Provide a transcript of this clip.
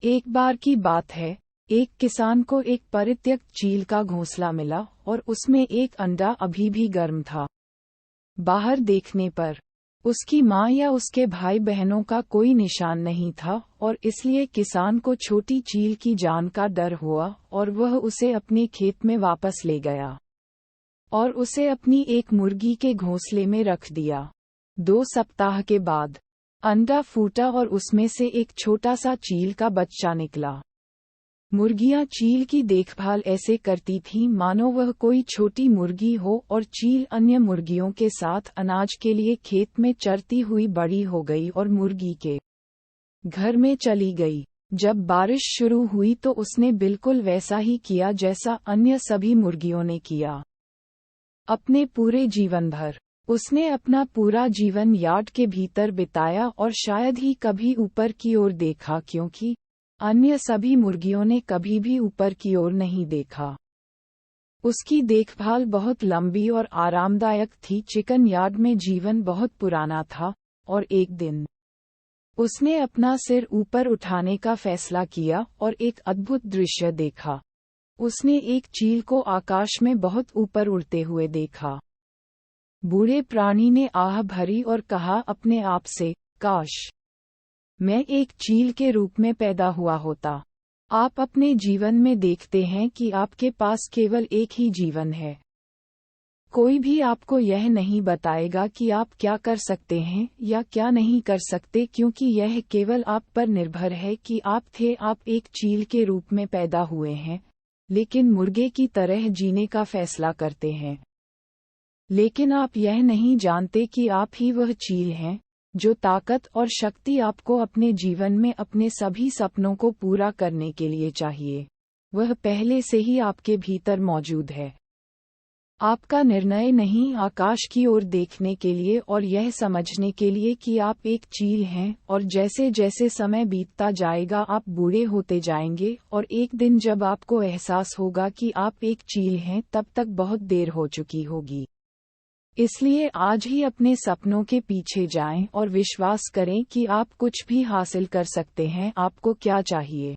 एक बार की बात है, एक किसान को एक परित्यक्त चील का घोंसला मिला और उसमें एक अंडा अभी भी गर्म था। बाहर देखने पर उसकी माँ या उसके भाई बहनों का कोई निशान नहीं था और इसलिए किसान को छोटी चील की जान का डर हुआ और वह उसे अपने खेत में वापस ले गया और उसे अपनी एक मुर्गी के घोंसले में रख दिया। 2 सप्ताह के बाद अंडा फूटा और उसमें से एक छोटा सा चील का बच्चा निकला। मुर्गियां चील की देखभाल ऐसे करती थीं मानो वह कोई छोटी मुर्गी हो और चील अन्य मुर्गियों के साथ अनाज के लिए खेत में चरती हुई बड़ी हो गई और मुर्गी के घर में चली गई। जब बारिश शुरू हुई तो उसने बिल्कुल वैसा ही किया जैसा अन्य सभी मुर्गियों ने किया। अपने पूरे जीवन भर उसने अपना पूरा जीवन यार्ड के भीतर बिताया और शायद ही कभी ऊपर की ओर देखा, क्योंकि अन्य सभी मुर्गियों ने कभी भी ऊपर की ओर नहीं देखा। उसकी देखभाल बहुत लंबी और आरामदायक थी। चिकन यार्ड में जीवन बहुत पुराना था और एक दिन उसने अपना सिर ऊपर उठाने का फैसला किया और एक अद्भुत दृश्य देखा। उसने एक चील को आकाश में बहुत ऊपर उड़ते हुए देखा। बूढ़े प्राणी ने आह भरी और कहा अपने आप से, काश मैं एक चील के रूप में पैदा हुआ होता। आप अपने जीवन में देखते हैं कि आपके पास केवल एक ही जीवन है। कोई भी आपको यह नहीं बताएगा कि आप क्या कर सकते हैं या क्या नहीं कर सकते, क्योंकि यह केवल आप पर निर्भर है कि आप एक चील के रूप में पैदा हुए हैं, लेकिन मुर्गे की तरह जीने का फैसला करते हैं। लेकिन आप यह नहीं जानते कि आप ही वह चील हैं, जो ताकत और शक्ति आपको अपने जीवन में अपने सभी सपनों को पूरा करने के लिए चाहिए, वह पहले से ही आपके भीतर मौजूद है। आपका निर्णय नहीं आकाश की ओर देखने के लिए और यह समझने के लिए कि आप एक चील हैं, और जैसे जैसे समय बीतता जाएगा आप बूढ़े होते जाएंगे और एक दिन जब आपको एहसास होगा कि आप एक चील हैं, तब तक बहुत देर हो चुकी होगी। इसलिए आज ही अपने सपनों के पीछे जाएं और विश्वास करें कि आप कुछ भी हासिल कर सकते हैं। आपको क्या चाहिए?